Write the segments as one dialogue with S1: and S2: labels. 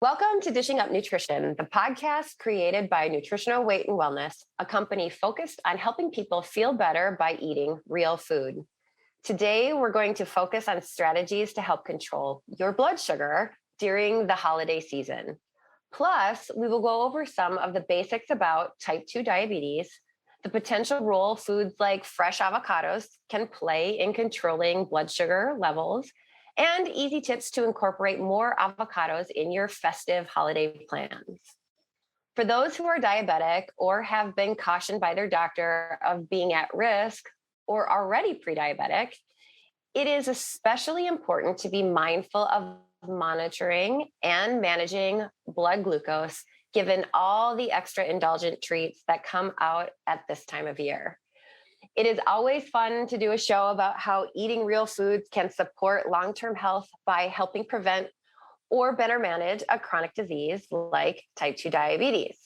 S1: Welcome to Dishing Up Nutrition, the podcast created by Nutritional Weight and Wellness, a company focused on helping people feel better by eating real food. Today, we're going to focus on strategies to help control your blood sugar during the holiday season. Plus, we will go over some of the basics about type 2 diabetes, the potential role foods like fresh avocados can play in controlling blood sugar levels, and easy tips to incorporate more avocados in your festive holiday plans. For those who are diabetic or have been cautioned by their doctor of being at risk or already pre-diabetic, it is especially important to be mindful of monitoring and managing blood glucose given all the extra indulgent treats that come out at this time of year. It is always fun to do a show about how eating real foods can support long-term health by helping prevent or better manage a chronic disease like type 2 diabetes.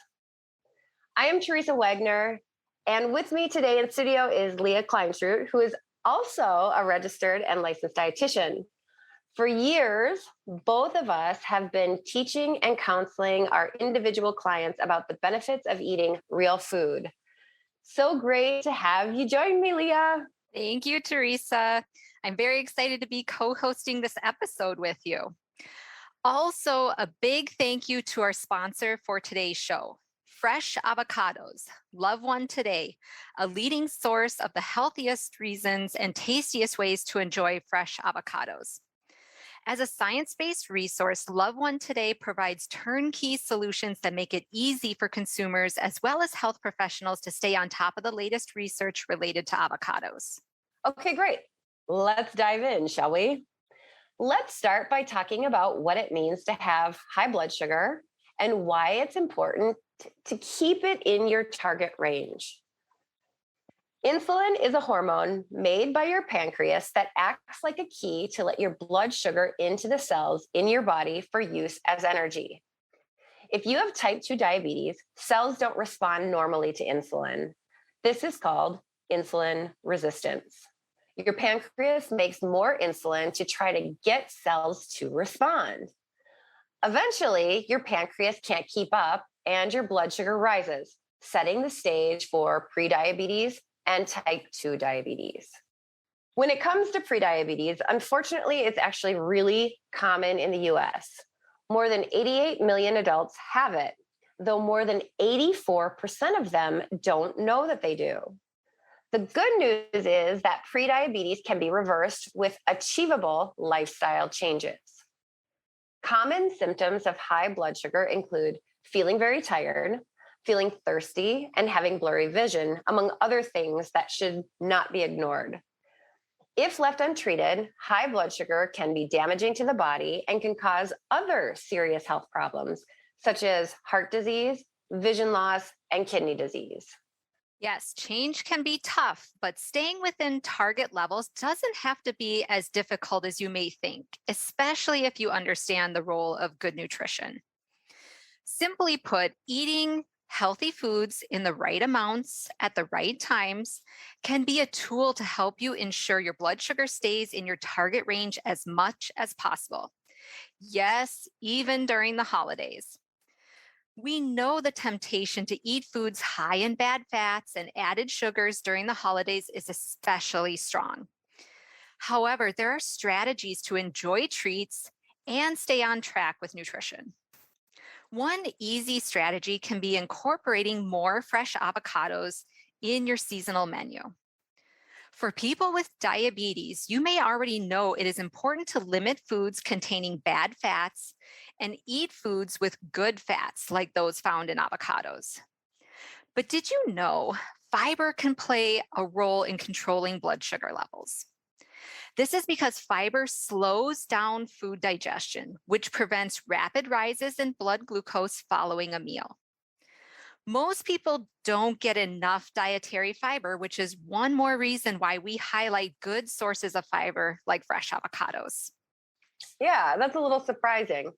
S1: I am Teresa Wagner, and with me today in studio is Leah Kleinschroot, who is also a registered and licensed dietitian. For years, both of us have been teaching and counseling our individual clients about the benefits of eating real food. So great to have you join me, Leah.
S2: Thank you, Teresa. I'm very excited to be co-hosting this episode with you. Also, a big thank you to our sponsor for today's show, Fresh Avocados. Love one today, a leading source of the healthiest reasons and tastiest ways to enjoy fresh avocados. As a science-based resource, Love One Today provides turnkey solutions that make it easy for consumers as well as health professionals to stay on top of the latest research related to avocados.
S1: Okay, great. Let's dive in, shall we? Let's start by talking about what it means to have high blood sugar and why it's important to keep it in your target range. Insulin is a hormone made by your pancreas that acts like a key to let your blood sugar into the cells in your body for use as energy. If you have type 2 diabetes, cells don't respond normally to insulin. This is called insulin resistance. Your pancreas makes more insulin to try to get cells to respond. Eventually, your pancreas can't keep up and your blood sugar rises, setting the stage for prediabetes and type 2 diabetes. When it comes to prediabetes, unfortunately, it's actually really common in the US. More than 88 million adults have it, though more than 84% of them don't know that they do. The good news is that prediabetes can be reversed with achievable lifestyle changes. Common symptoms of high blood sugar include feeling very tired, feeling thirsty, and having blurry vision, among other things that should not be ignored. If left untreated, high blood sugar can be damaging to the body and can cause other serious health problems, such as heart disease, vision loss, and kidney disease.
S2: Yes, change can be tough, but staying within target levels doesn't have to be as difficult as you may think, especially if you understand the role of good nutrition. Simply put, eating healthy foods in the right amounts at the right times can be a tool to help you ensure your blood sugar stays in your target range as much as possible. Yes, even during the holidays. We know the temptation to eat foods high in bad fats and added sugars during the holidays is especially strong. However, there are strategies to enjoy treats and stay on track with nutrition. One easy strategy can be incorporating more fresh avocados in your seasonal menu. For people with diabetes, you may already know it is important to limit foods containing bad fats and eat foods with good fats like those found in avocados. But did you know fiber can play a role in controlling blood sugar levels? This is because fiber slows down food digestion, which prevents rapid rises in blood glucose following a meal. Most people don't get enough dietary fiber, which is one more reason why we highlight good sources of fiber like fresh avocados.
S1: Yeah, that's a little surprising.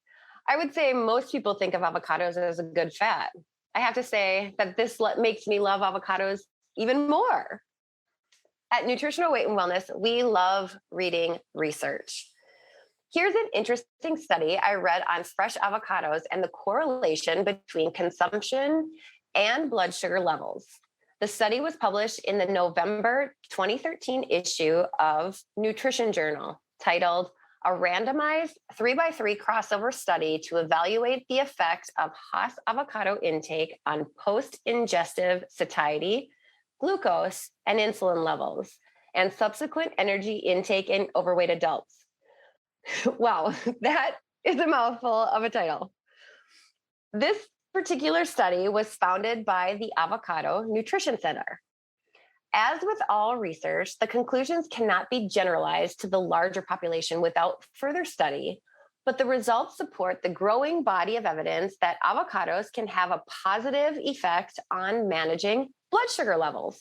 S1: I would say most people think of avocados as a good fat. I have to say that this makes me love avocados even more. At Nutritional Weight and Wellness, we love reading research. Here's an interesting study I read on fresh avocados and the correlation between consumption and blood sugar levels. The study was published in the November 2013 issue of Nutrition Journal titled A Randomized 3x3 Crossover Study to Evaluate the Effect of Hass Avocado Intake on Post-Ingestive Satiety, Glucose, and Insulin Levels, and Subsequent Energy Intake in Overweight Adults. Wow, that is a mouthful of a title. This particular study was founded by the Avocado Nutrition Center. As with all research, the conclusions cannot be generalized to the larger population without further study, but the results support the growing body of evidence that avocados can have a positive effect on managing blood sugar levels.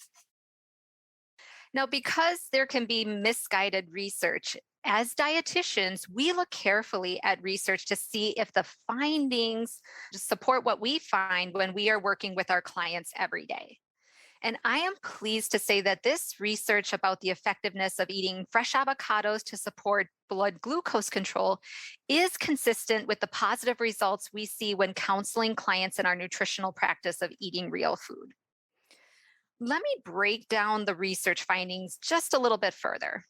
S2: Now, because there can be misguided research, as dietitians, we look carefully at research to see if the findings support what we find when we are working with our clients every day. And I am pleased to say that this research about the effectiveness of eating fresh avocados to support blood glucose control is consistent with the positive results we see when counseling clients in our nutritional practice of eating real food. Let me break down the research findings just a little bit further.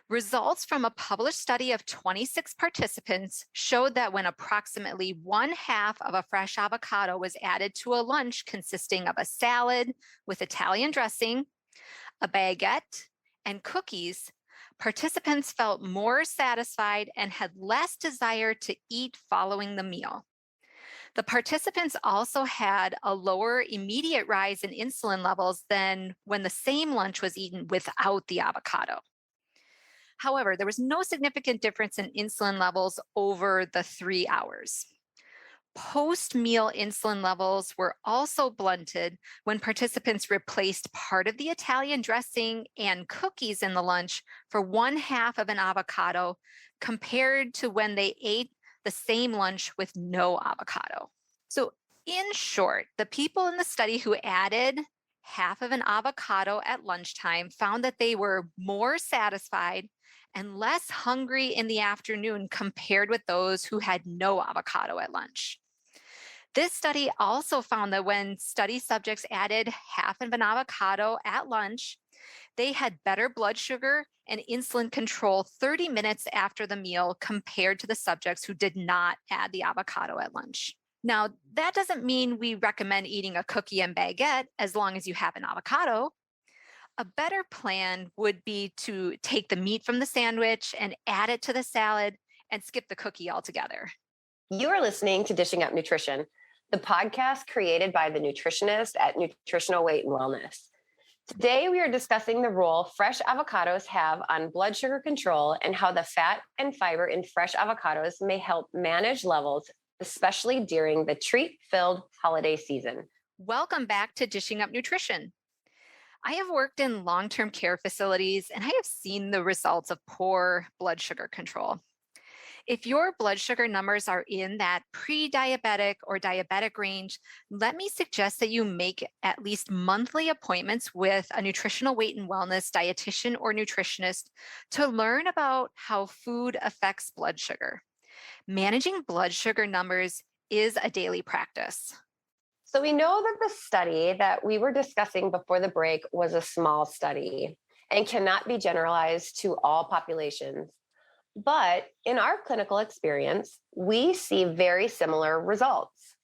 S2: Results from a published study of 26 participants showed that when approximately 1/2 of a fresh avocado was added to a lunch consisting of a salad with Italian dressing, a baguette, and cookies, participants felt more satisfied and had less desire to eat following the meal. The participants also had a lower immediate rise in insulin levels than when the same lunch was eaten without the avocado. However, there was no significant difference in insulin levels over the 3 hours. Post-meal insulin levels were also blunted when participants replaced part of the Italian dressing and cookies in the lunch for 1/2 of an avocado compared to when they ate the same lunch with no avocado. So, in short, the people in the study who added 1/2 of an avocado at lunchtime found that they were more satisfied and less hungry in the afternoon compared with those who had no avocado at lunch. This study also found that when study subjects added 1/2 of an avocado at lunch, they had better blood sugar and insulin control 30 minutes after the meal compared to the subjects who did not add the avocado at lunch. Now, that doesn't mean we recommend eating a cookie and baguette as long as you have an avocado. A better plan would be to take the meat from the sandwich and add it to the salad and skip the cookie altogether.
S1: You are listening to Dishing Up Nutrition, the podcast created by the nutritionist at Nutritional Weight and Wellness. Today, we are discussing the role fresh avocados have on blood sugar control and how the fat and fiber in fresh avocados may help manage levels, especially during the treat-filled holiday season.
S2: Welcome back to Dishing Up Nutrition. I have worked in long-term care facilities and I have seen the results of poor blood sugar control. If your blood sugar numbers are in that pre-diabetic or diabetic range, let me suggest that you make at least monthly appointments with a nutritional weight and wellness dietitian or nutritionist to learn about how food affects blood sugar. Managing blood sugar numbers is a daily practice.
S1: So we know that the study that we were discussing before the break was a small study and cannot be generalized to all populations. But in our clinical experience, we see very similar results.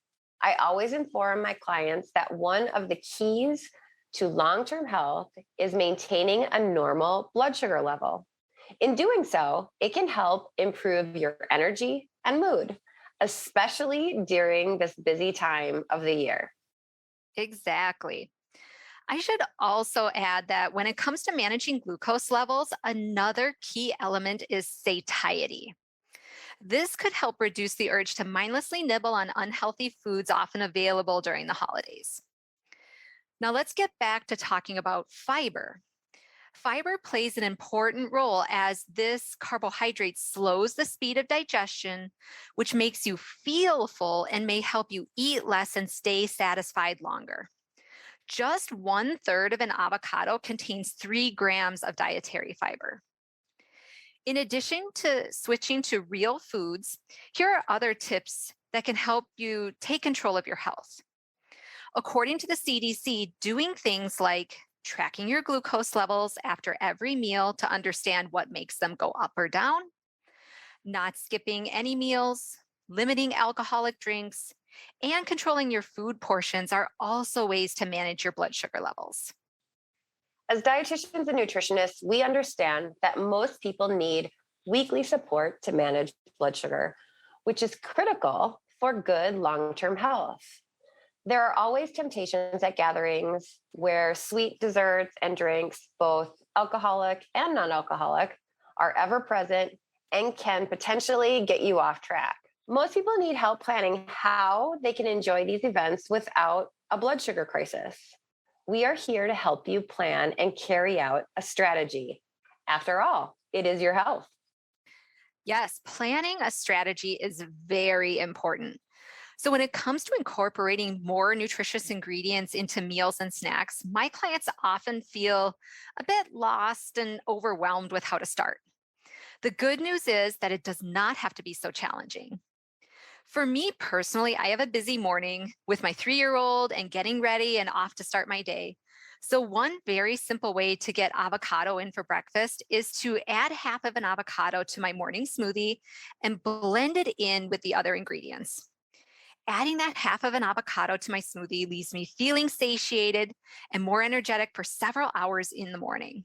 S1: I always inform my clients that one of the keys to long-term health is maintaining a normal blood sugar level. In doing so, it can help improve your energy and mood, especially during this busy time of the year.
S2: Exactly. I should also add that when it comes to managing glucose levels, another key element is satiety. This could help reduce the urge to mindlessly nibble on unhealthy foods often available during the holidays. Now, let's get back to talking about fiber. Fiber plays an important role as this carbohydrate slows the speed of digestion, which makes you feel full and may help you eat less and stay satisfied longer. Just 1/3 of an avocado contains 3 grams of dietary fiber. In addition to switching to real foods, here are other tips that can help you take control of your health. According to the CDC, doing things like tracking your glucose levels after every meal to understand what makes them go up or down, not skipping any meals, limiting alcoholic drinks, and controlling your food portions are also ways to manage your blood sugar levels.
S1: As dietitians and nutritionists, we understand that most people need weekly support to manage blood sugar, which is critical for good long term health. There are always temptations at gatherings where sweet desserts and drinks, both alcoholic and non alcoholic, are ever present and can potentially get you off track. Most people need help planning how they can enjoy these events without a blood sugar crisis. We are here to help you plan and carry out a strategy. After all, it is your health.
S2: Yes, planning a strategy is very important. So, when it comes to incorporating more nutritious ingredients into meals and snacks, my clients often feel a bit lost and overwhelmed with how to start. The good news is that it does not have to be so challenging. For me personally, I have a busy morning with my 3-year-old and getting ready and off to start my day. So, one very simple way to get avocado in for breakfast is to add half of an avocado to my morning smoothie and blend it in with the other ingredients. Adding that half of an avocado to my smoothie leaves me feeling satiated and more energetic for several hours in the morning.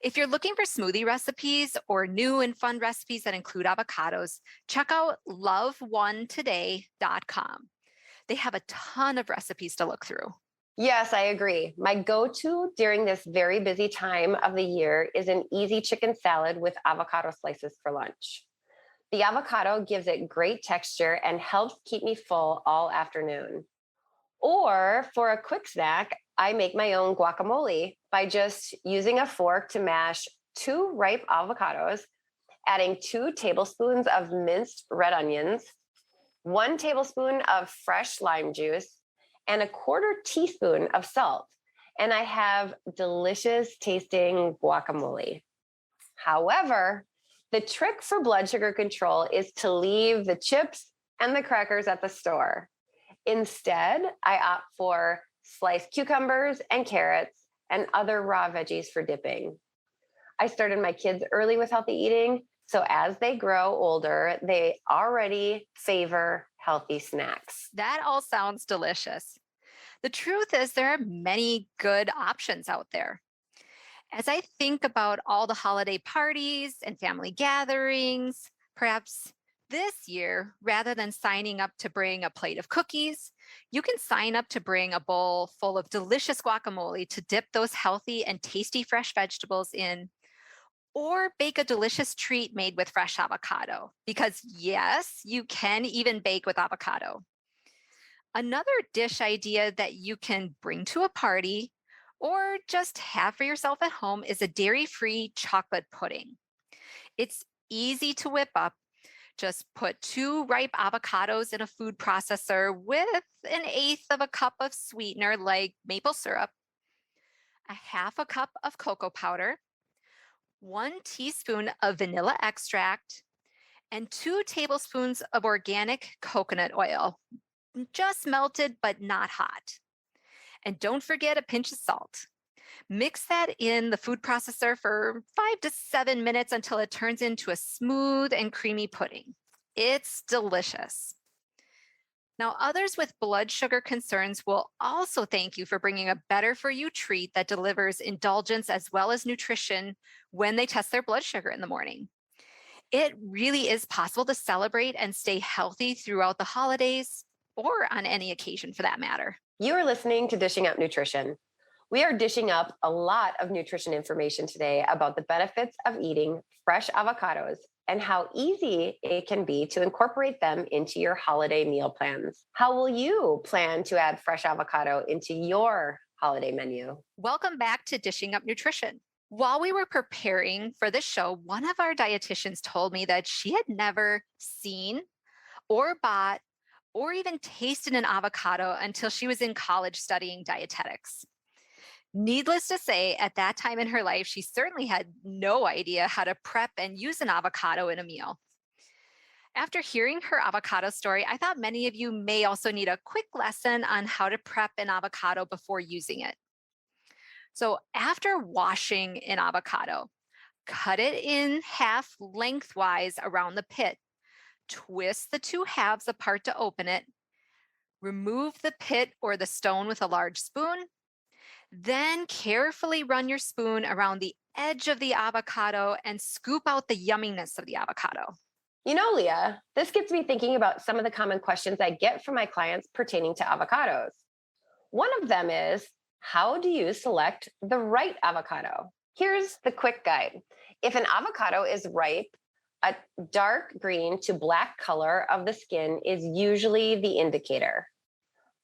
S2: If you're looking for smoothie recipes or new and fun recipes that include avocados, check out loveonetoday.com. They have a ton of recipes to look through.
S1: Yes, I agree. My go to during this very busy time of the year is an easy chicken salad with avocado slices for lunch. The avocado gives it great texture and helps keep me full all afternoon. Or for a quick snack, I make my own guacamole by just using a fork to mash 2 ripe avocados, adding 2 tablespoons of minced red onions, 1 tablespoon of fresh lime juice, and a quarter teaspoon of salt. And I have delicious tasting guacamole. However, the trick for blood sugar control is to leave the chips and the crackers at the store. Instead, I opt for sliced cucumbers and carrots and other raw veggies for dipping. I started my kids early with healthy eating, so as they grow older, they already favor healthy snacks.
S2: That all sounds delicious. The truth is, there are many good options out there. As I think about all the holiday parties and family gatherings, perhaps this year, rather than signing up to bring a plate of cookies, you can sign up to bring a bowl full of delicious guacamole to dip those healthy and tasty fresh vegetables in, or bake a delicious treat made with fresh avocado. Because, yes, you can even bake with avocado. Another dish idea that you can bring to a party or just have for yourself at home is a dairy free chocolate pudding. It's easy to whip up. Just put 2 ripe avocados in a food processor with an eighth of a cup of sweetener like maple syrup, a half a cup of cocoa powder, 1 teaspoon of vanilla extract, and 2 tablespoons of organic coconut oil, just melted but not hot. And don't forget a pinch of salt. Mix that in the food processor for 5 to 7 minutes until it turns into a smooth and creamy pudding. It's delicious. Now, others with blood sugar concerns will also thank you for bringing a better for you treat that delivers indulgence as well as nutrition when they test their blood sugar in the morning. It really is possible to celebrate and stay healthy throughout the holidays or on any occasion for that matter.
S1: You are listening to Dishing Up Nutrition. We are dishing up a lot of nutrition information today about the benefits of eating fresh avocados and how easy it can be to incorporate them into your holiday meal plans. How will you plan to add fresh avocado into your holiday menu?
S2: Welcome back to Dishing Up Nutrition. While we were preparing for this show, one of our dietitians told me that she had never seen or bought or even tasted an avocado until she was in college studying dietetics. Needless to say, at that time in her life, she certainly had no idea how to prep and use an avocado in a meal. After hearing her avocado story, I thought many of you may also need a quick lesson on how to prep an avocado before using it. So, after washing an avocado, cut it in half lengthwise around the pit. Twist the two halves apart to open it. Remove the pit or the stone with a large spoon. Then carefully run your spoon around the edge of the avocado and scoop out the yumminess of the avocado.
S1: Leah, this gets me thinking about some of the common questions I get from my clients pertaining to avocados. One of them is, how do you select the right avocado? Here's the quick guide. If an avocado is ripe, a dark green to black color of the skin is usually the indicator.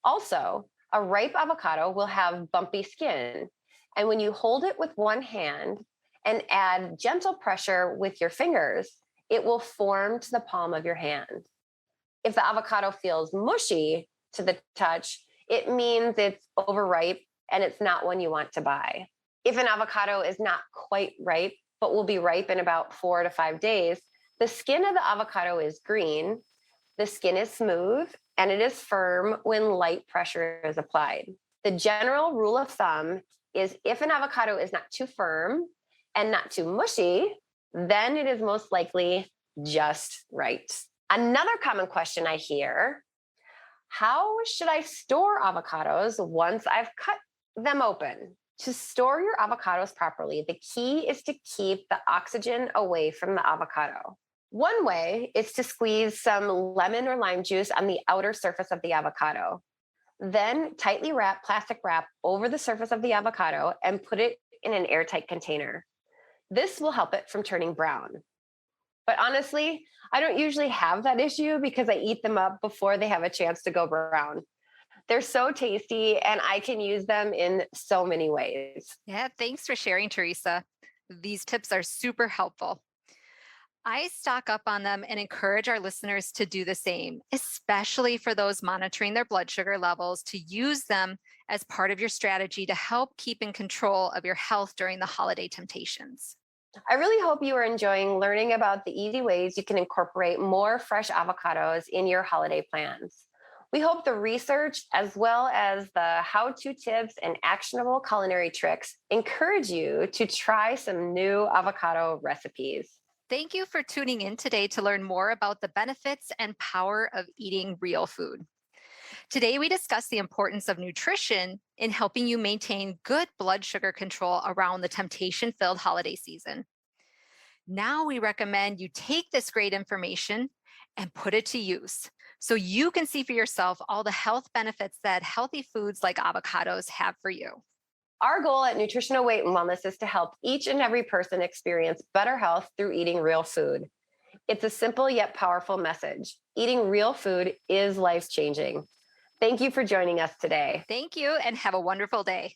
S1: Also, a ripe avocado will have bumpy skin. And when you hold it with one hand and add gentle pressure with your fingers, it will form to the palm of your hand. If the avocado feels mushy to the touch, it means it's overripe and it's not one you want to buy. If an avocado is not quite ripe, but will be ripe in about 4 to 5 days, the skin of the avocado is green, the skin is smooth, and it is firm when light pressure is applied. The general rule of thumb is if an avocado is not too firm and not too mushy, then it is most likely just right. Another common question I hear, how should I store avocados once I've cut them open? To store your avocados properly, the key is to keep the oxygen away from the avocado. One way is to squeeze some lemon or lime juice on the outer surface of the avocado. Then tightly wrap plastic wrap over the surface of the avocado and put it in an airtight container. This will help it from turning brown. But honestly, I don't usually have that issue because I eat them up before they have a chance to go brown. They're so tasty and I can use them in so many ways.
S2: Yeah, thanks for sharing, Teresa. These tips are super helpful. I stock up on them and encourage our listeners to do the same, especially for those monitoring their blood sugar levels, to use them as part of your strategy to help keep in control of your health during the holiday temptations.
S1: I really hope you are enjoying learning about the easy ways you can incorporate more fresh avocados in your holiday plans. We hope the research, as well as the how to tips and actionable culinary tricks, encourage you to try some new avocado recipes.
S2: Thank you for tuning in today to learn more about the benefits and power of eating real food. Today, we discussed the importance of nutrition in helping you maintain good blood sugar control around the temptation filled holiday season. Now, we recommend you take this great information and put it to use so you can see for yourself all the health benefits that healthy foods like avocados have for you.
S1: Our goal at Nutritional Weight and Wellness is to help each and every person experience better health through eating real food. It's a simple yet powerful message. Eating real food is life changing. Thank you for joining us today.
S2: Thank you and have a wonderful day.